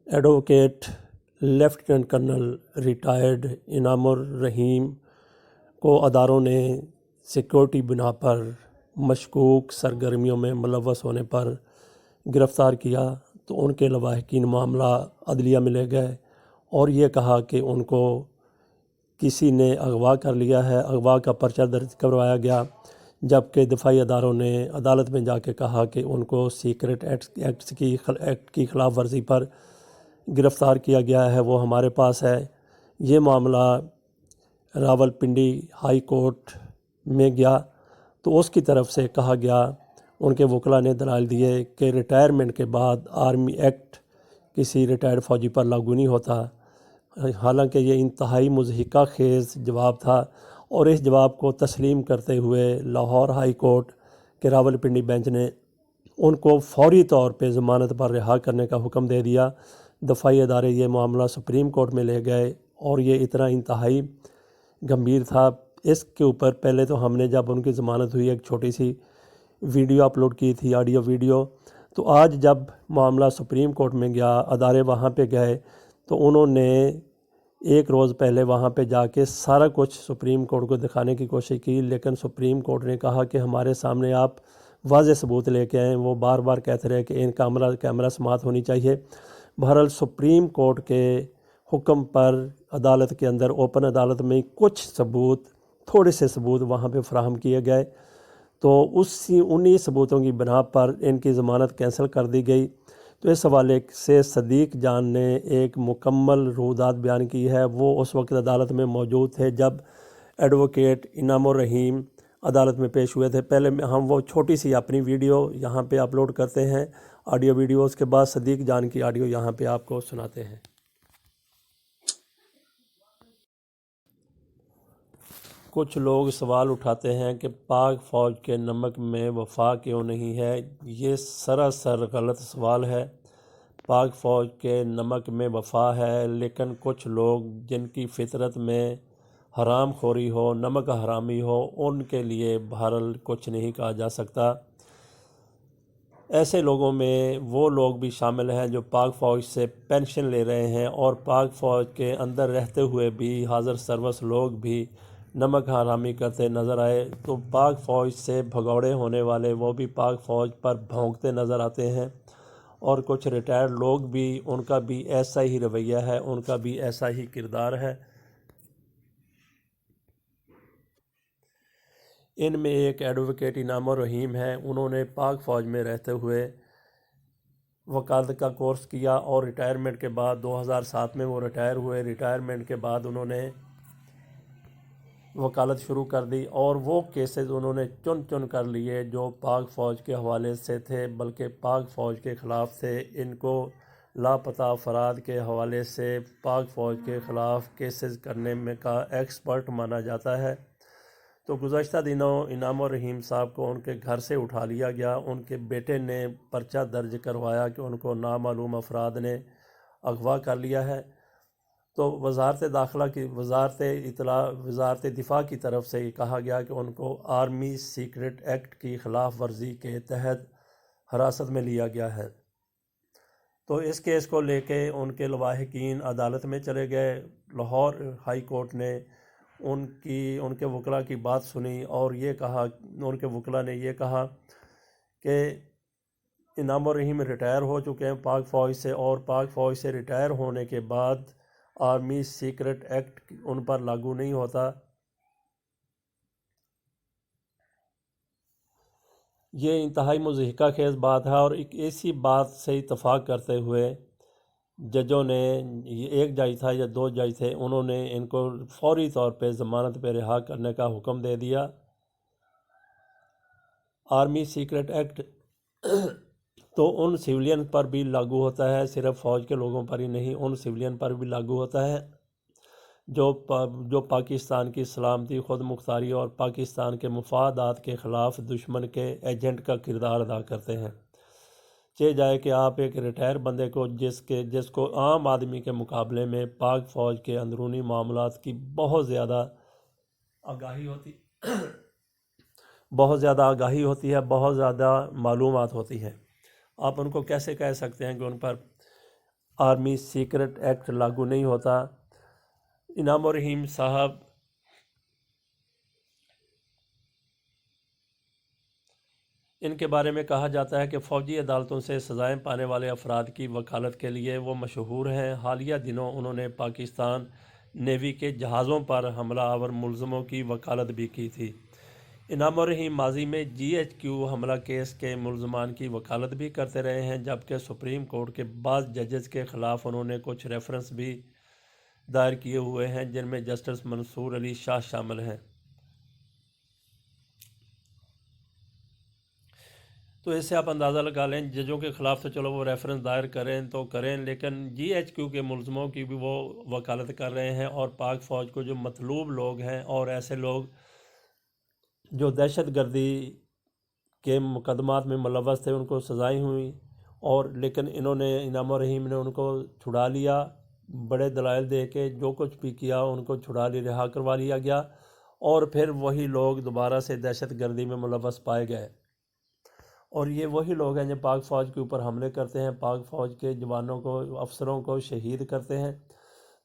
Advocate lieutenant colonel retired Inamur Rahim को अदारों ने सिक्योरिटी बिना पर मशकूक सरगर्मियों में मुलव्वस होने पर गिरफ़्तार किया तो उनके लवाहिकीन मामला अदलिया में ले गए और ये कहा कि उनको किसी ने अगवा कर लिया है, अगवा का पर्चा दर्ज करवाया गया, जबकि दफाई अदारों ने अदालत में जाके कहा कि उनको सीक्रेट एक्ट की ख़िलाफ़ वर्जी पर गिरफ़्तार किया गया है, वो हमारे पास है। ये मामला रावलपिंडी हाई कोर्ट में गया तो उसकी तरफ से कहा गया, उनके वकला ने दलाल दिए कि रिटायरमेंट के बाद आर्मी एक्ट किसी रिटायर्ड फ़ौजी पर लागू नहीं होता। हालांकि ये इंतहाई मुज़हिका खेज़ जवाब था और इस जवाब को तस्लीम करते हुए लाहौर हाई कोर्ट के रावलपिंडी बेंच ने उनको फौरी तौर पे ज़मानत पर रिहा करने का हुक्म दे दिया। दफाई अदारे ये मामला सुप्रीम कोर्ट में ले गए और ये इतना इंतहाई गंभीर था। इसके ऊपर पहले तो हमने जब उनकी ज़मानत हुई एक छोटी सी वीडियो अपलोड की थी, ऑडियो वीडियो। तो आज जब मामला सुप्रीम कोर्ट में गया, अदारे वहाँ पे गए तो उन्होंने एक रोज़ पहले वहाँ पे जाके सारा कुछ सुप्रीम कोर्ट को दिखाने की कोशिश की, लेकिन सुप्रीम कोर्ट ने कहा कि हमारे सामने आप वाज़े सबूत लेके आएँ। वो बार बार कहते रहे कि इन कैमरा समात होनी चाहिए। बहरहाल सुप्रीम कोर्ट के हुक्म पर अदालत के अंदर ओपन अदालत में कुछ सबूत, थोड़े से सबूत वहाँ पे फराहम किए गए तो उन्हीं सबूतों की बिना पर इनकी ज़मानत कैंसिल कर दी गई। तो इस हवाले से सदीक जान ने एक मुकम्मल रूदात बयान की है। वो उस वक्त अदालत में मौजूद थे जब एडवोकेट इनामुर रहीम अदालत में पेश हुए थे। पहले हम वो छोटी सी अपनी वीडियो यहाँ पे अपलोड करते हैं, ऑडियो वीडियो, उसके बाद सदीक जान की ऑडियो यहाँ पे आपको सुनाते हैं। कुछ लोग सवाल उठाते हैं कि पाक फ़ौज के नमक में वफा क्यों नहीं है। ये सरासर गलत सवाल है। पाक फ़ौज के नमक में वफा है, लेकिन कुछ लोग जिनकी फ़ितरत में हराम खोरी हो, नमक हरामी हो, उनके लिए बहरहाल कुछ नहीं कहा जा सकता। ऐसे लोगों में वो लोग भी शामिल हैं जो पाक फ़ौज से पेंशन ले रहे हैं और पाक फ़ौज के अंदर रहते हुए भी हाज़िर सर्वस लोग भी नमक हरामी करते नज़र आए। तो पाक फ़ौज से भगौड़े होने वाले वो भी पाक फ़ौज पर भौंकते नज़र आते हैं और कुछ रिटायर्ड लोग भी, उनका भी ऐसा ही रवैया है, उनका भी ऐसा ही किरदार है। इनमें एक एडवोकेट इनामुर रहीम है। उन्होंने पाक फ़ौज में रहते हुए वकालत का कोर्स किया और रिटायरमेंट के बाद 2007 में वो रिटायर हुए। रिटायरमेंट के बाद उन्होंने वकालत शुरू कर दी और वो केसेस उन्होंने चुन चुन कर लिए जो पाक फ़ौज के हवाले से थे, बल्कि पाक फ़ौज के ख़िलाफ़ थे। इनको लापता अफराद के हवाले से पाक फ़ौज के ख़िलाफ़ केसेस करने में का एक्सपर्ट माना जाता है। तो गुज़श्ता दिनों इनामुर रहीम साहब को उनके घर से उठा लिया गया। उनके बेटे ने पर्चा दर्ज करवाया कि उनको नामालूम अफराद ने अगवा कर लिया है। तो वजारत दाखिला की, वजारत दिफा की तरफ से ये कहा गया कि उनको आर्मी सीक्रेट एक्ट की ख़िलाफ़ वर्जी के तहत हिरासत में लिया गया है। तो इस केस को लेके उनके लवाहिकीन अदालत में चले गए। लाहौर हाई कोर्ट ने उनके वकला की बात सुनी और ये कहा, उनके वकला ने ये कहा कि इनामुर रहीम रिटायर हो चुके हैं पाक फ़ौज से और पाक फ़ौज से रिटायर होने के बाद आर्मी सीक्रेट एक्ट उन पर लागू नहीं होता। ये इंतहाई मुज़हिका खेज़ बात है और इसी बात से इत्तफ़ाक़ करते हुए जजों ने, एक जज था या दो जज थे, उन्होंने इनको फौरी तौर पे ज़मानत पे रिहा करने का हुक्म दे दिया। आर्मी सीक्रेट एक्ट तो उन सिविलियन पर भी लागू होता है, सिर्फ फ़ौज के लोगों पर ही नहीं, उन सिविलियन पर भी लागू होता है जो पाकिस्तान की सलामती, ख़ुद मुख्तारी और पाकिस्तान के मुफादात के ख़िलाफ़ दुश्मन के एजेंट का किरदार अदा करते हैं। चाहे जाए कि आप एक रिटायर बंदे को जिसको आम आदमी के मुकाबले में पाक फ़ौज के अंदरूनी मामलात की बहुत ज़्यादा आगाही होती है, बहुत ज़्यादा मालूमात होती हैं। आप उनको कैसे कह सकते हैं कि उन पर आर्मी सीक्रेट एक्ट लागू नहीं होता। इनाम रहीम साहब इनके बारे में कहा जाता है कि फ़ौजी अदालतों से सज़ाएं पाने वाले अफराद की वकालत के लिए वो मशहूर हैं। हालिया दिनों उन्होंने पाकिस्तान नेवी के जहाज़ों पर हमला आवर मुलज़मों की वकालत भी की थी। इनाम रहीम माजी में GHQ हमला केस के मुलज़मान की वकालत भी करते रहे हैं, जबकि सुप्रीम कोर्ट के बाद जजेस के ख़िलाफ़ उन्होंने कुछ रेफरेंस भी दायर किए हुए हैं, जिनमें जस्टिस मंसूर अली शाह शामिल हैं। तो इससे आप अंदाज़ा लगा लें, जजों के ख़िलाफ़ तो चलो वो रेफरेंस दायर करें तो करें, लेकिन GHQ के मुलज़मों की भी वो वकालत कर रहे हैं। और पाक फ़ौज को जो मतलूब लोग हैं और ऐसे लोग जो दहशत गर्दी के मुकदमात में मुलव्वस थे उनको सज़ाएँ हुई, और लेकिन इनाम रहीम ने उनको छुड़ा लिया, बड़े दलाइल दे के जो कुछ भी किया उनको छुड़ा लिया, रिहा करवा लिया गया, और फिर वही लोग दोबारा से दहशत गर्दी में मुलव्वस पाए गए। और ये वही लोग हैं जो पाक फ़ौज के ऊपर हमले करते हैं, पाक फ़ौज के जवानों को, अफसरों को शहीद करते हैं।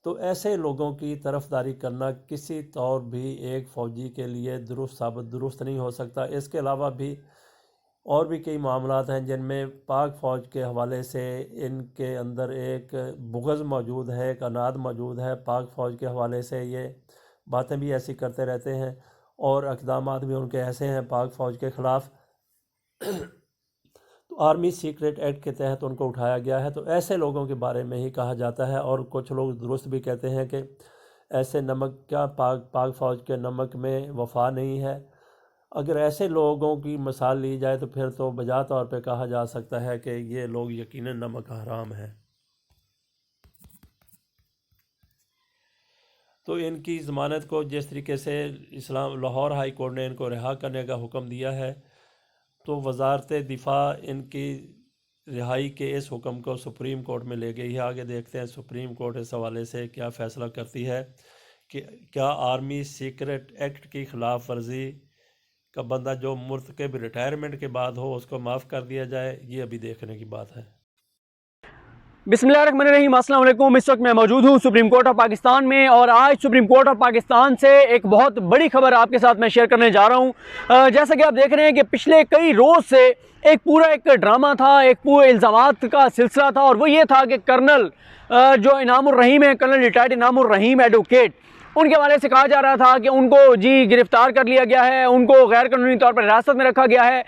तो ऐसे लोगों की तरफदारी करना किसी तौर भी एक फ़ौजी के लिए दुरुस्त नहीं हो सकता। इसके अलावा भी और भी कई मामलात हैं जिनमें पाक फ़ौज के हवाले से इनके अंदर एक बुग़्ज़ मौजूद है, एक अनाद मौजूद है। पाक फ़ौज के हवाले से ये बातें भी ऐसी करते रहते हैं और इक़दामात भी उनके ऐसे हैं पाक फ़ौज के ख़िलाफ़। तो आर्मी सीक्रेट एक्ट के तहत उनको उठाया गया है। तो ऐसे लोगों के बारे में ही कहा जाता है, और कुछ लोग दुरुस्त भी कहते हैं कि ऐसे नमक क्या पाक फ़ौज के नमक में वफा नहीं है। अगर ऐसे लोगों की मिसाल ली जाए तो फिर तो बजा तौर पे कहा जा सकता है कि ये लोग यकीनन नमक हराम है। तो इनकी ज़मानत को जिस तरीके से लाहौर हाई कोर्ट ने इनको रिहा करने का हुक्म दिया है, तो वज़ारत दिफा इनकी रिहाई के इस हुक्म को सुप्रीम कोर्ट में ले गई है। आगे देखते हैं सुप्रीम कोर्ट इस हवाले से क्या फ़ैसला करती है कि क्या आर्मी सीक्रेट एक्ट की ख़िलाफ़ वर्जी का बंदा जो मुर्तकब रिटायरमेंट के बाद हो उसको माफ़ कर दिया जाए। ये अभी देखने की बात है। बिस्मिल्लाहिर्रहमानिर्रहीम, अस्सलाम वालेकुम। इस वक्त मैं मौजूद हूँ सुप्रीम कोर्ट ऑफ पाकिस्तान में, और आज सुप्रीम कोर्ट ऑफ पाकिस्तान से एक बहुत बड़ी खबर आपके साथ मैं शेयर करने जा रहा हूँ। जैसा कि आप देख रहे हैं कि पिछले कई रोज़ से एक ड्रामा था, एक पूरे इल्ज़ामात का सिलसिला था, और वो ये था कि कर्नल जो इनामुर रहीम है, कर्नल रिटायर्ड इनामुर रहीम एडवोकेट, उनके हवाले से कहा जा रहा था कि उनको गिरफ़्तार कर लिया गया है, उनको गैर कानूनी तौर पर हिरासत में रखा गया है।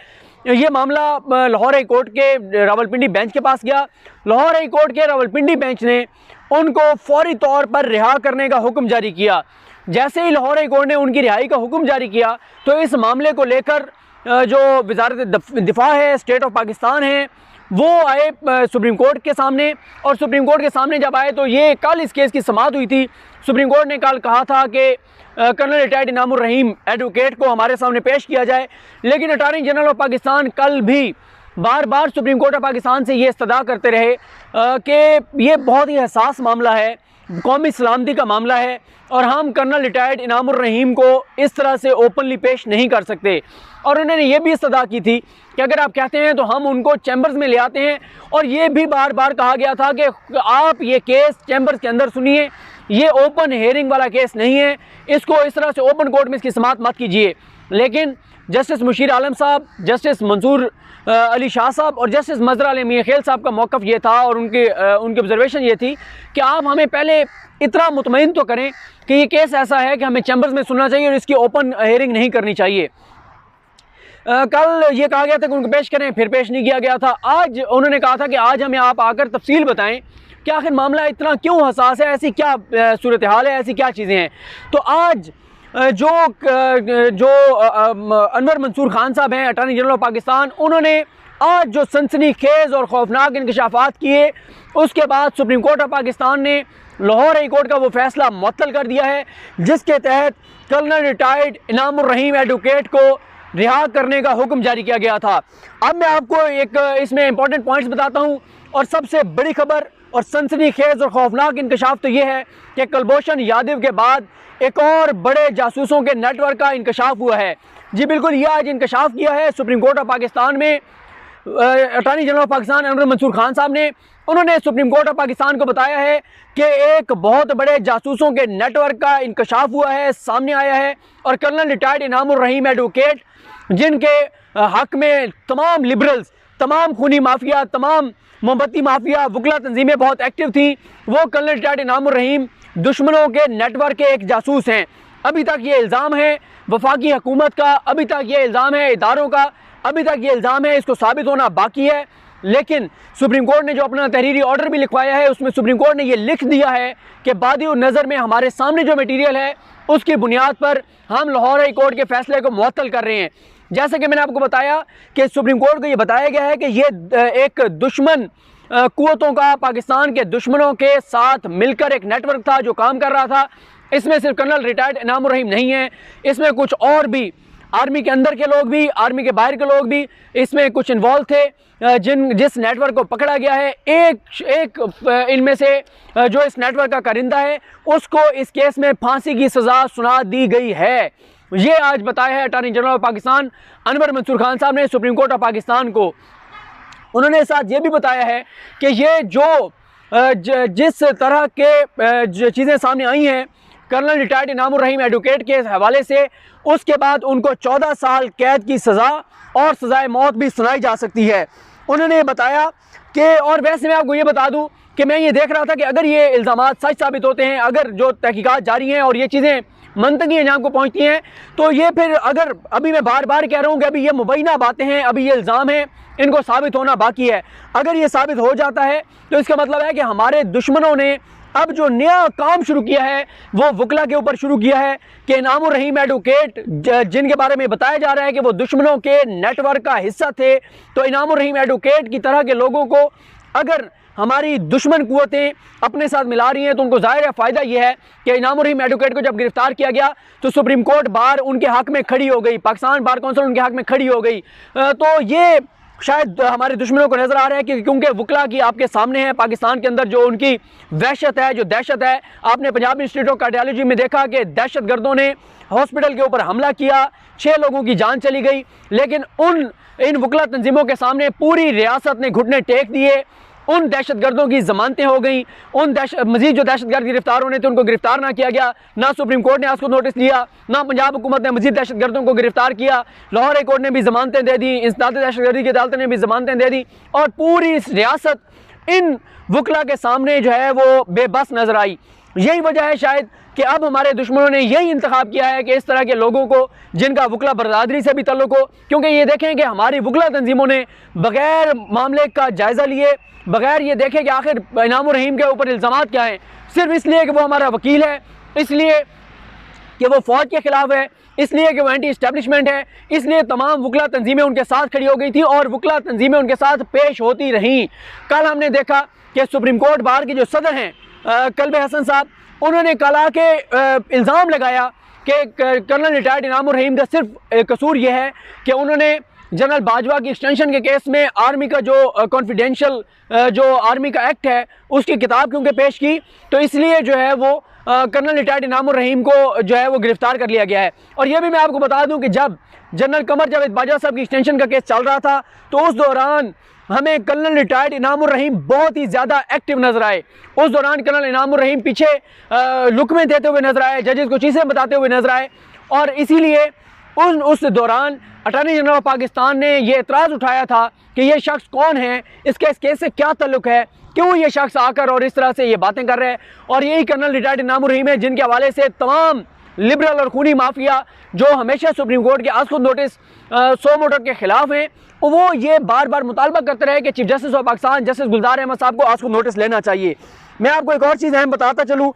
ये मामला लाहौर हाई कोर्ट के रावलपिंडी बेंच के पास गया। लाहौर हाई कोर्ट के रावलपिंडी बेंच ने उनको फौरी तौर पर रिहा करने का हुक्म जारी किया। जैसे ही लाहौर हाई कोर्ट ने उनकी रिहाई का हुक्म जारी किया, तो इस मामले को लेकर जो वज़ारत दिफा है, स्टेट ऑफ पाकिस्तान है, वो आए सुप्रीम कोर्ट के सामने। और सुप्रीम कोर्ट के सामने जब आए तो ये कल इस केस की समाअत हुई थी। सुप्रीम कोर्ट ने कल कहा था कि कर्नल रिटायर्ड इनामुर रहीम एडवोकेट को हमारे सामने पेश किया जाए, लेकिन अटॉर्नी जनरल ऑफ पाकिस्तान कल भी बार बार सुप्रीम कोर्ट ऑफ पाकिस्तान से ये इस्तदा करते रहे कि ये बहुत ही हसास मामला है, कौमी सलामती का मामला है, और हम कर्नल रिटायर्ड इनामुर रहीम को इस तरह से ओपनली पेश नहीं कर सकते। और उन्होंने ये भी इस्तदा की थी कि अगर आप कहते हैं तो हम उनको चैम्बर्स में ले आते हैं। और ये भी बार बार कहा गया था कि आप ये केस चैम्बर्स के अंदर सुनिए, ये ओपन हेयरिंग वाला केस नहीं है, इसको इस तरह से ओपन कोर्ट में इसकी समाअत मत कीजिए। लेकिन जस्टिस मुशीर आलम साहब, जस्टिस मंसूर अली शाह साहब और जस्टिस मजहर अली मियां खेल साहब का मौक़िफ़ ये था, और उनकी ऑब्जर्वेशन ये थी कि आप हमें पहले इतना मुतमईन तो करें कि ये केस ऐसा है कि हमें चैम्बर्स में सुनना चाहिए और इसकी ओपन हेयरिंग नहीं करनी चाहिए। कल ये कहा गया था कि उनको पेश करें, फिर पेश नहीं किया गया था। आज उन्होंने कहा था कि आज हमें आप आकर तफसील बताएं कि आखिर मामला इतना क्यों हसास है, ऐसी क्या सूरत हाल है, ऐसी क्या चीज़ें हैं। तो आज जो अनवर मंसूर खान साहब हैं, अटॉर्नी जनरल ऑफ पाकिस्तान, उन्होंने आज जो सनसनीखेज़ और खौफनाक इंकशाफात किए, उसके बाद सुप्रीम कोर्ट ऑफ पाकिस्तान ने लाहौर हाई कोर्ट का वो फैसला मुअत्तल कर दिया है, जिसके तहत कर्नल रिटायर्ड इनामुर रहीम एडवोकेट को रिहा करने का हुक्म जारी किया गया था। अब मैं आपको एक इसमें इंपॉर्टेंट पॉइंट्स बताता हूँ, और सबसे बड़ी खबर और सनसनीखेज़ और खौफनाक इंकशाफ तो ये है कि कुलभूषण यादव के बाद एक और बड़े जासूसों के नेटवर्क का इंकशाफ हुआ है। जी बिल्कुल, ये आज इंकशाफ किया है सुप्रीम कोर्ट ऑफ पाकिस्तान में attorney general of Pakistan Anwar Mansoor Khan sahab ने, उन्होंने सुप्रीम कोर्ट ऑफ पाकिस्तान को बताया है कि एक बहुत बड़े जासूसों के नेटवर्क का इंकशाफ हुआ है, सामने आया है, और कर्नल रिटायर्ड इनामुर रहीम एडवोकेट, जिनके हक में तमाम लिबरल्स, तमाम खूनी माफिया, तमाम मोमबत्ती माफिया, वकला तंजीमें बहुत एक्टिव थी, वो कर्नल रिटायर्ड इनामुर रहीम दुश्मनों के नेटवर्क के एक जासूस हैं। अभी तक ये इल्ज़ाम है वफाकी हुकूमत का, अभी तक ये इल्ज़ाम है इदारों का, अभी तक ये इल्ज़ाम है, इसको साबित होना बाकी है। लेकिन सुप्रीम कोर्ट ने जो अपना तहरीरी ऑर्डर भी लिखवाया है, उसमें सुप्रीम कोर्ट ने ये लिख दिया है कि बादी नज़र में हमारे सामने जो मटीरियल है उसकी बुनियाद पर हम लाहौर हाई कोर्ट के फैसले को मुअत्तल कर रहे हैं। जैसे कि मैंने आपको बताया कि सुप्रीम कोर्ट को ये बताया गया है कि ये एक दुश्मन कुव्वतों का पाकिस्तान के दुश्मनों के साथ मिलकर एक नेटवर्क था जो काम कर रहा था। इसमें सिर्फ कर्नल रिटायर्ड इनामुर रहीम नहीं है, इसमें कुछ और भी आर्मी के अंदर के लोग भी, आर्मी के बाहर के लोग भी इसमें कुछ इन्वॉल्व थे, जिस नेटवर्क को पकड़ा गया है। एक इनमें से जो इस नेटवर्क का कारिंदा है उसको इस केस में फांसी की सज़ा सुना दी गई है। ये आज बताया है attorney general of Pakistan Anwar Mansoor Khan sahab ने सुप्रीम कोर्ट ऑफ पाकिस्तान को। उन्होंने साथ ये भी बताया है कि ये जो जिस तरह के चीज़ें सामने आई हैं कर्नल रिटायर्ड इनामुर रहीम एडवोकेट के हवाले से, उसके बाद उनको 14 साल कैद की सज़ा और सज़ाए मौत भी सुनाई जा सकती है। उन्होंने बताया कि, और वैसे मैं आपको ये बता दूं कि मैं ये देख रहा था कि अगर ये इल्ज़ामात सच साबित होते हैं, अगर जो तहकीकात जारी हैं और ये चीज़ें मंतकी अंजाम को पहुँचती हैं, तो ये फिर अगर, अभी मैं बार बार कह रहा हूँ कि अभी ये मुबैना बातें हैं, अभी ये इल्ज़ाम हैं, इनको साबित होना बाकी है। अगर ये साबित हो जाता है तो इसका मतलब है कि हमारे दुश्मनों ने अब जो नया काम शुरू किया है वो वकला के ऊपर शुरू किया है कि इनामुर रहीम एडवोकेट, जिनके बारे में बताया जा रहा है कि वो दुश्मनों के नेटवर्क का हिस्सा थे, तो इनामुर रहीम एडवोकेट की तरह के लोगों को अगर हमारी दुश्मन कुव्वतें अपने साथ मिला रही हैं तो उनको ज़ाहिर है फ़ायदा ये है कि इनामुर रहीम एडवोकेट को जब गिरफ्तार किया गया तो सुप्रीम कोर्ट बार उनके हक में खड़ी हो गई, पाकिस्तान बार कौंसिल उनके हक में खड़ी हो गई। तो ये शायद हमारे दुश्मनों को नज़र आ रहा है कि क्योंकि वकला की आपके सामने है पाकिस्तान के अंदर जो उनकी वहशत है, जो दहशत है। आपने पंजाब इंस्टीट्यूट ऑफ कार्डियोलॉजी में देखा कि दहशत गर्दों ने हॉस्पिटल के ऊपर हमला किया, 6 लोगों की जान चली गई, लेकिन इन वकला तंजीमों के सामने पूरी रियासत ने घुटने टेक दिए। उन दहशतगर्दों की जमानतें हो गई, मजीद जो दहशतगर्द गिरफ्तार होने थे उनको गिरफ्तार ना किया गया, ना सुप्रीम कोर्ट ने उसको नोटिस लिया, ना पंजाब हुकूमत ने मजीद दहशतगर्दों को गिरफ्तार किया। लाहौर हाई कोर्ट ने भी जमानतें दे दी, इंसदाद दहशतगर्दी की अदालत ने भी जमानतें दे दी, और पूरी रियासत इन वकला के सामने जो है वो बेबस नजर आई। यही वजह है शायद कि अब हमारे दुश्मनों ने यही इंतखाब किया है कि इस तरह के लोगों को जिनका वकला बरदारी से भी तल्लुक हो, क्योंकि ये देखें कि हमारी वकला तंजीमों ने बगैर मामले का जायज़ा लिए, बगैर ये देखें कि आखिर इनामुर रहीम के ऊपर इल्ज़ामात क्या हैं, सिर्फ इसलिए कि वो हमारा वकील है, इसलिए कि वो फ़ौज के ख़िलाफ़ है, इसलिए कि वो एंटी इस्टेब्लिशमेंट है, इसलिए तमाम वकला तंजीमें उनके साथ खड़ी हो गई थी और वकला तंजीमें उनके साथ पेश होती रहीं। कल हमने देखा कि सुप्रीम कोर्ट बार के जो सदर हैं कल्बे हसन साहब, उन्होंने कल आके इल्ज़ाम लगाया कि कर्नल रिटायर्ड इनामुर रहीम का सिर्फ कसूर यह है कि उन्होंने जनरल बाजवा की एक्सटेंशन के केस में आर्मी का जो कॉन्फिडेंशियल जो आर्मी का एक्ट है उसकी किताब क्योंकि पेश की, तो इसलिए जो है वो कर्नल रिटायर्ड इनामुर रहीम को जो है वो गिरफ्तार कर लिया गया है। और ये भी मैं आपको बता दूं कि जब जनरल कमर जावेद बाजवा साहब की एक्सटेंशन का केस चल रहा था तो उस दौरान हमें कर्नल रिटायर्ड इनामुर रहीम बहुत ही ज़्यादा एक्टिव नजर आए। उस दौरान कर्नल इनामुर रहीम पीछे लुकमे देते हुए नजर आए, जजेस को चीज़ें बताते हुए नजर आए, और इसीलिए उस दौरान अटॉर्नी जनरल ऑफ पाकिस्तान ने यह एतराज़ उठाया था कि ये शख्स कौन है, इस केस से क्या ताल्लुक है, क्यों ये शख्स आकर और इस तरह से ये बातें कर रहे हैं। और यही कर्नल रिटायर्ड इनामुर रहीम है जिनके हवाले से तमाम लिबरल और खूनी माफिया जो हमेशा सुप्रीम कोर्ट के आज खुद नोटिस 100 मोटर के खिलाफ हैं, वो ये बार बार मुतालबा करते रहे कि chief justice of Pakistan justice Gulzar Ahmed साहब को आज खुद नोटिस लेना चाहिए। मैं आपको एक और चीज़ अहम बताता चलूँ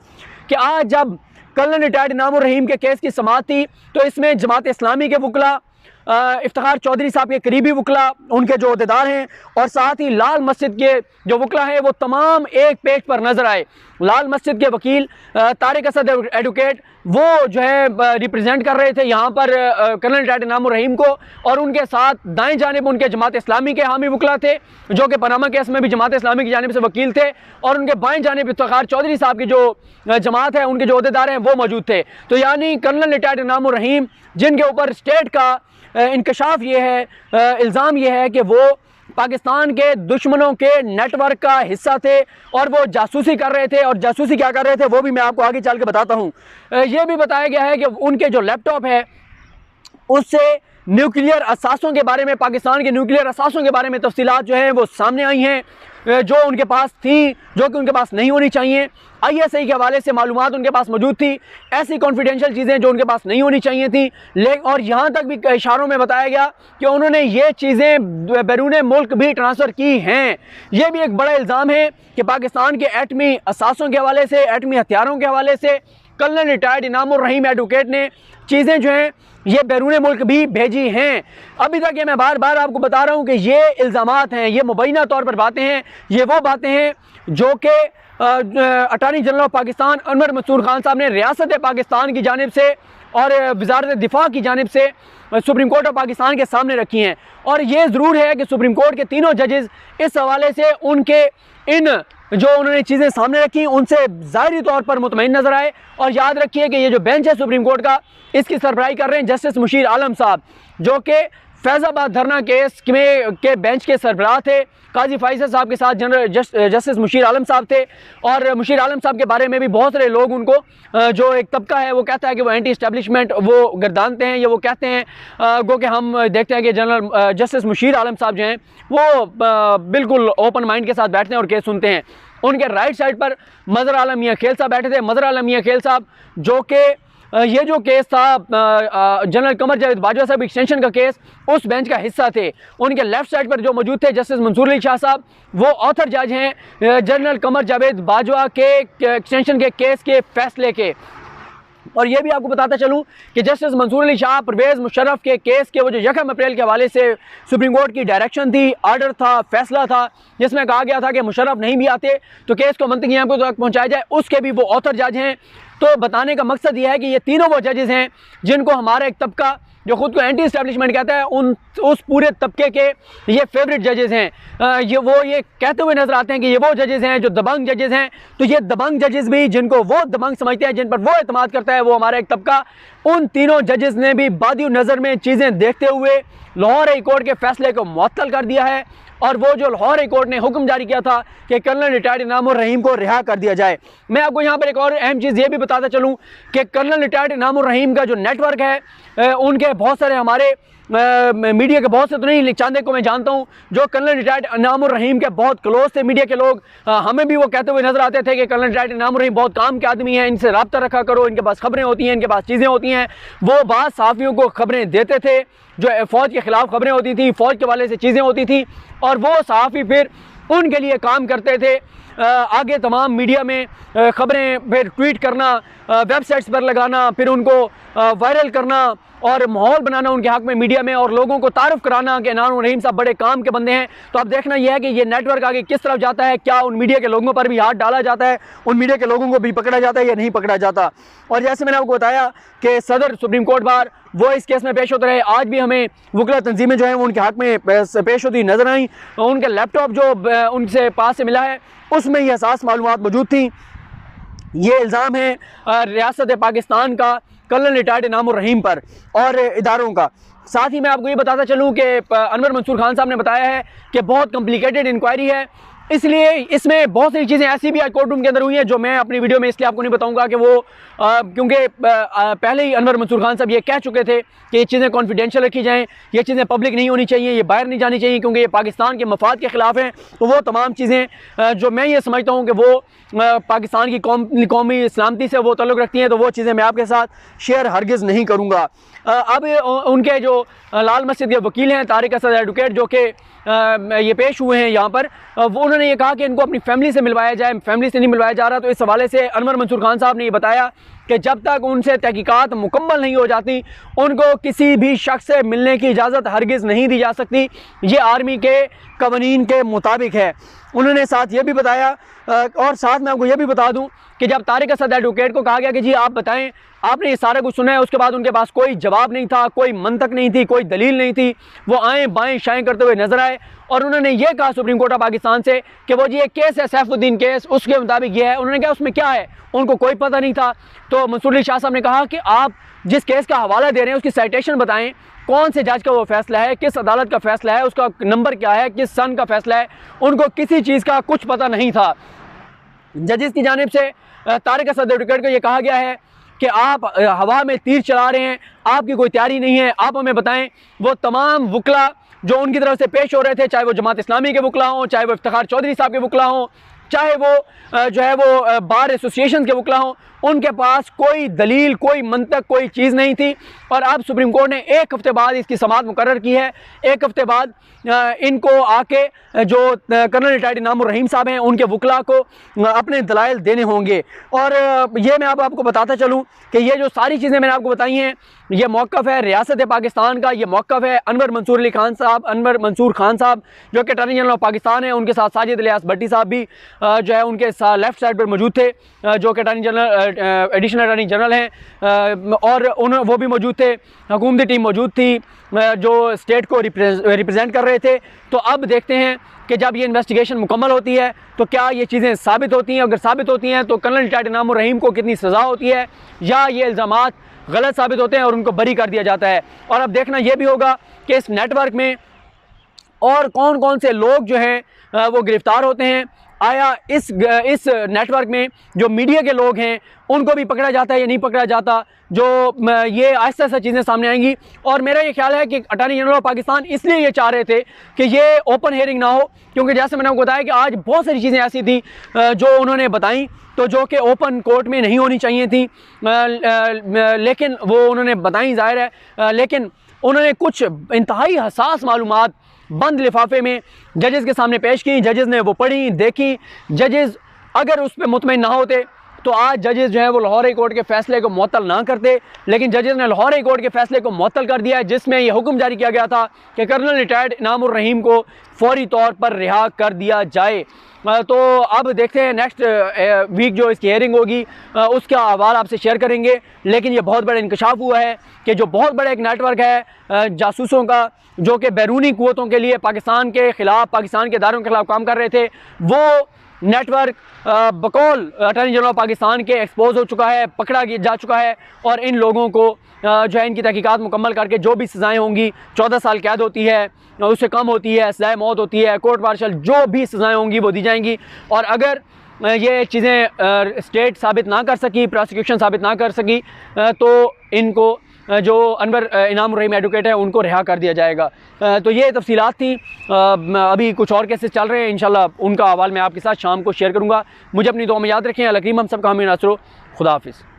कि आज जब कर्नल रिटायर्ड इनामुर रहीम के केस की समाअत थी तो इसमें जमात इस्लामी के वकला, इफ्तिखार चौधरी साहब के करीबी वकला, उनके जो अहदेदार हैं, और साथ ही लाल मस्जिद के जो वकला हैं वो तमाम एक पेज पर नजर आए। लाल मस्जिद के वकील तारिक असद एडवोकेट वो जो है रिप्रेजेंट कर रहे थे यहाँ पर कर्नल रिटायर्ड इनामुर रहीम को, और उनके साथ दाएं जानिब उनके जमात इस्लामी के हामी वकला थे जो कि पनामा केस में भी जमात इस्लामी की जानिब से वकील थे, और उनके बाएं जानिब इफ्तिखार चौधरी साहब की जो जमात है उनके जो अहदेदार हैं वो मौजूद थे। तो यानी कर्नल रिटायर्ड इनामुर रहीम जिनके ऊपर स्टेट का इंकशाफ ये है, इल्ज़ाम ये है कि वो पाकिस्तान के दुश्मनों के नेटवर्क का हिस्सा थे और वो जासूसी कर रहे थे। और जासूसी क्या कर रहे थे वो भी मैं आपको आगे चल के बताता हूँ। ये भी बताया गया है कि उनके जो लैपटॉप है उससे न्यूक्लियर असासों के बारे में, पाकिस्तान के न्यूक्लियर असासों के बारे में तफसीलात जो हैं वो सामने आई हैं, जो उनके पास थी, जो कि उनके पास नहीं होनी चाहिए। ISI के हवाले से मालूमात उनके पास मौजूद थी, ऐसी कॉन्फिडेंशियल चीज़ें जो उनके पास नहीं होनी चाहिए थी। और यहाँ तक भी इशारों में बताया गया कि उन्होंने ये चीज़ें बैरून मुल्क भी ट्रांसफ़र की हैं। ये भी एक बड़ा इल्ज़ाम है कि पाकिस्तान के एटमी असासों के हवाले से, एटमी हथियारों के हवाले से कर्नल रिटायर्ड इनामुर रहीम एडवोकेट ने चीज़ें जो हैं ये बैरून मुल्क भी भेजी हैं। अभी तक ये मैं बार बार आपको बता रहा हूँ कि ये इल्ज़ामात हैं, ये मुबैना तौर पर बातें हैं, ये वो बातें हैं जो कि attorney general of Pakistan Anwar Mansoor Khan sahab ने रियासत पाकिस्तान की जानिब से और वज़ारत दिफा की जानिब से सुप्रीम कोर्ट ऑफ पाकिस्तान के सामने रखी हैं। और ये ज़रूर है कि सुप्रीम कोर्ट के तीनों जजेस इस हवाले से उनके इन जो उन्होंने चीज़ें सामने रखी उनसे ज़ाहिरी तौर पर मुतमईन नज़र आए। और याद रखिए कि ये जो बेंच है सुप्रीम कोर्ट का, इसकी सरबराही कर रहे हैं जस्टिस मुशीर आलम साहब, जो कि फैज़ाबाद धरना केस में के बेंच के सरबराह थे। काजी फैसल साहब के साथ जस्टिस मुशीर आलम साहब थे। और मुशीर आलम साहब के बारे में भी बहुत सारे लोग उनको, जो एक तबका है वो कहता है कि वो एंटी इस्टेब्लिशमेंट वो गर्दानते हैं, या वो कहते हैं गो कि हम देखते हैं कि जनरल जस्टिस मुशीर आलम साहब जो हैं वो बिल्कुल ओपन माइंड के साथ बैठते हैं और केस सुनते हैं। उनके राइट साइड पर मज़हर आलम मियां खेल साहब बैठे थे। मज़हर आलम मियां खेल साहब जो कि ये जो केस था जनरल कमर जावेद बाजवा साहब एक्सटेंशन का केस, उस बेंच का हिस्सा थे। उनके लेफ्ट साइड पर जो मौजूद थे जस्टिस मंसूर अली शाह साहब, वो ऑथर जज हैं जनरल कमर जावेद बाजवा के एक्सटेंशन के केस के फैसले के। और ये भी आपको बताता चलूँ कि जस्टिस मंसूर अली शाह परवेज़ मुशर्रफ के केस के वो जो 1 अप्रैल के हवाले से सुप्रीम कोर्ट की डायरेक्शन थी, आर्डर था, फैसला था, जिसमें कहा गया था कि मुशर्रफ नहीं भी आते तो केस को मंतकी यहाँ तक पहुँचाया जाए, उसके भी वो ऑथर जज हैं। तो बताने का मकसद ये है कि ये तीनों वो जजेस हैं जिनको हमारा एक तबका जो खुद को एंटी इस्टेब्लिशमेंट कहता है, उस पूरे तबके के ये फेवरेट जजेस हैं। ये कहते हुए नजर आते हैं कि ये वो जजेस हैं जो दबंग जजेस हैं। तो ये दबंग जजेस भी, जिनको वो दबंग समझते हैं, जिन पर वो एतमाद करता है, वो हमारा एक तबका, उन तीनों जजेस ने भी बादी नज़र में चीज़ें देखते हुए लाहौर हाई कोर्ट के फैसले को मुअत्तल कर दिया है। और वो जो लाहौर हाई कोर्ट ने हुक्म जारी किया था कि कर्नल रिटायर्ड इनामुर रहीम को रिहा कर दिया जाए। मैं आपको यहाँ पर एक और अहम चीज़ ये भी बताता चलूँ कि कर्नल रिटायर्ड इनामुर रहीम का जो नेटवर्क है, उनके बहुत सारे हमारे मीडिया के बहुत से, तो नहीं चांदे को मैं जानता हूँ, जो कर्नल रिटायर्ड इनामुर रहीम के बहुत क्लोज थे मीडिया के लोग, हमें भी वो कहते हुए नजर आते थे कि कर्नल रिटायर्ड इनामुर रहीम बहुत काम के आदमी हैं, इनसे रब्ता रखा करो, इनके पास खबरें होती हैं, इनके पास चीज़ें होती हैं। वो बाद सहाफ़ियों को खबरें देते थे, जो फ़ौज के ख़िलाफ़ खबरें होती थी, फ़ौज के वाले से चीज़ें होती थी, और वो सहाफ़ी फिर उनके लिए काम करते थे। आगे तमाम मीडिया में ख़बरें फिर ट्वीट करना, वेबसाइट्स पर लगाना, फिर उनको वायरल करना और माहौल बनाना उनके हक़ में मीडिया में, और लोगों को तारुफ कराना कि इनामुर रहीम साहब बड़े काम के बंदे हैं। तो अब देखना यह है कि ये नेटवर्क आगे किस तरफ जाता है, क्या उन मीडिया के लोगों पर भी हाथ डाला जाता है, उन मीडिया के लोगों को भी पकड़ा जाता है या नहीं पकड़ा जाता। और जैसे मैंने आपको बताया कि सदर सुप्रीम कोर्ट बार वो इस केस में पेश होते रहे, आज भी हमें वकला तंजीमें जो हैं वो उनके हक़ में पेश होती नजर आई। उनके लैपटॉप जो उनसे पास से मिला है उसमें ये असास मालूमात मौजूद थी। ये इल्ज़ाम है रियासत पाकिस्तान का कर्नल रिटायर्ड इनामुर रहीम पर और इदारों का। साथ ही मैं आपको ये बताता चलूँ कि अनवर मंसूर खान साहब ने बताया है कि बहुत कॉम्प्लिकेटेड इंक्वायरी है, इसलिए इसमें बहुत सारी चीज़ें ऐसी भी आज कोर्ट रूम के अंदर हुई हैं जो मैं अपनी वीडियो में इसलिए आपको नहीं बताऊंगा कि वो क्योंकि पहले ही अनवर मंसूर खान साहब ये कह चुके थे कि ये चीज़ें कॉन्फिडेंशियल रखी जाएं, ये चीज़ें पब्लिक नहीं होनी चाहिए, ये बाहर नहीं जानी चाहिए, क्योंकि ये पाकिस्तान के मफाद के ख़िलाफ़ हैं। तो वो तमाम चीज़ें जो मैं ये समझता हूँ कि वो पाकिस्तान की कौमी सलामती से वो ताल्लुक़ रखती हैं, तो वो चीज़ें मैं आपके साथ शेयर हरगिज़ नहीं करूँगा। अब उनके जो लाल मस्जिद के वकील हैं तारिक असद एडवोकेट, जो कि ये पेश हुए हैं यहाँ पर, वो उन्होंने ये कहा कि इनको अपनी फैमिली से मिलवाया जाए, फैमिली से नहीं मिलवाया जा रहा। तो इस हवाले से अनवर मंसूर खान साहब ने ये बताया कि जब तक उनसे तहकीकात मुकम्मल नहीं हो जाती, उनको किसी भी शख्स से मिलने की इजाज़त हरगिज़ नहीं दी जा सकती। ये आर्मी के कवानीन के मुताबिक है। उन्होंने साथ ये भी बताया, और साथ मैं आपको ये भी बता दूं कि जब तारिक असद एडवोकेट को कहा गया कि जी आप बताएं, आपने ये सारा कुछ सुना है, उसके बाद उनके पास कोई जवाब नहीं था, कोई मंतक नहीं थी, कोई दलील नहीं थी। वो आए बाएं शाएं करते हुए नजर आए और उन्होंने ये कहा सुप्रीम कोर्ट ऑफ पाकिस्तान से कि वो जी ये केस है सैफुद्दीन केस, उसके मुताबिक ये है। उन्होंने कहा उसमें क्या है, उनको कोई पता नहीं था। तो मंसूर अली शाह साहब ने कहा कि आप जिस केस का हवाला दे रहे हैं उसकी साइटेशन बताएं, कौन से जज का वो फैसला है, किस अदालत का फैसला है, उसका नंबर क्या है, किस सन का फैसला है। उनको किसी चीज़ का कुछ पता नहीं था। जजेस की जानिब से तारिक असद एडवोकेट को ये कहा गया है कि आप हवा में तीर चला रहे हैं, आपकी कोई तैयारी नहीं है, आप हमें बताएं। वो तमाम वकला जो उनकी तरफ से पेश हो रहे थे, चाहे वो जमात इस्लामी के वकला हों, चाहे वो इफ्तिखार चौधरी साहब के वकला हों, चाहे वो जो है वो बार एसोसिएशन के वकला हों, उनके पास कोई दलील, कोई मंतक, कोई चीज़ नहीं थी। और अब सुप्रीम कोर्ट ने 1 हफ्ते बाद इसकी समाअत मुकर्रर की है। 1 हफ्ते बाद इनको आके जो कर्नल रिटायर्ड इनामुर रहीम साहब हैं उनके वकला को अपने दलाइल देने होंगे। और ये मैं अब आपको बताता चलूँ कि ये जो सारी चीज़ें मैंने आपको बताई हैं, ये मौक़िफ़ है रियासत पाकिस्तान का, ये मौक़िफ़ है अनवर मंसूर खान साहब जो कि अटॉर्नी जनरल ऑफ पाकिस्तान है। उनके साथ साजिद इलियास भट्टी साहब भी जो है उनके लेफ़्ट साइड पर मौजूद थे, जो कि attorney general additional attorney general हैं, और वो भी मौजूद थे। हुकूमती टीम मौजूद थी जो स्टेट को रिप्रेजेंट कर रहे थे। तो अब देखते हैं कि जब ये इन्वेस्टिगेशन मुकम्मल होती है तो क्या ये चीज़ें साबित होती हैं। अगर साबित होती हैं तो कर्नल रिटायर्ड इनामुर रहीम को कितनी सज़ा होती है, या ये इल्ज़ामात गलत साबित होते हैं और उनको बरी कर दिया जाता है। और अब देखना ये भी होगा कि इस नेटवर्क में और कौन कौन से लोग जो हैं वो गिरफ़्तार होते हैं। आया इस नेटवर्क में जो मीडिया के लोग हैं उनको भी पकड़ा जाता है या नहीं पकड़ा जाता, जो ये आहिस्ता आहिस्ता चीज़ें सामने आएंगी। और मेरा ये ख्याल है कि अटॉर्नी जनरल ऑफ पाकिस्तान इसलिए ये चाह रहे थे कि ये ओपन हियरिंग ना हो, क्योंकि जैसे मैंने आपको बताया कि आज बहुत सारी चीज़ें ऐसी थी जो उन्होंने बताई तो जो कि ओपन कोर्ट में नहीं होनी चाहिए थी, लेकिन वो उन्होंने बताई, ज़ाहिर है। लेकिन उन्होंने कुछ इंतहाई हसास मालूमात बंद लिफाफे में जजेस के सामने पेश की। जजेस ने वो पढ़ी, देखी। जजेस अगर उस पर मुतमईन ना होते तो आज जजेस जो है वो लाहौर हाई कोर्ट के फैसले को मुअत्तल ना करते, लेकिन जजेस ने लाहौर हाई कोर्ट के फैसले को मुअत्तल कर दिया है, जिसमें यह हुक्म जारी किया गया था कि कर्नल रिटायर्ड इनामुर रहीम को फौरी तौर पर रिहा कर दिया जाए। तो अब देखते हैं नेक्स्ट वीक जो इसकी हेयरिंग होगी उसका अहवाल आपसे शेयर करेंगे। लेकिन ये बहुत बड़ा इंकशाफ हुआ है कि जो बहुत बड़ा एक नेटवर्क है जासूसों का, जो कि बैरूनी कुव्वतों के लिए पाकिस्तान के ख़िलाफ़, पाकिस्तान के इदारों के ख़िलाफ़ काम कर रहे थे, वो नेटवर्क बकौल अटॉर्नी जनरल ऑफ पाकिस्तान के एक्सपोज हो चुका है, पकड़ा जा चुका है। और इन लोगों को जो है इनकी तहकीकात मुकम्मल करके जो भी सज़ाएँ होंगी, 14 साल कैद होती है, उससे कम होती है, सज़ाए मौत होती है, कोर्ट मार्शल, जो भी सज़ाएँ होंगी वो दी जाएंगी। और अगर ये चीज़ें स्टेट साबित ना कर सकी, प्रोसिक्यूशन साबित ना कर सकी, तो इनको जो अनवर इनामुर रहीम एडवोकेट है उनको रिहा कर दिया जाएगा। तो ये तफसीलात थी। अभी कुछ और केसेस चल रहे हैं, इंशाल्लाह उनका हवाला मैं आपके साथ शाम को शेयर करूँगा। मुझे अपनी दुआ में याद रखें। अल करीम हम सबका हामी नासरो। खुदा हाफिज़।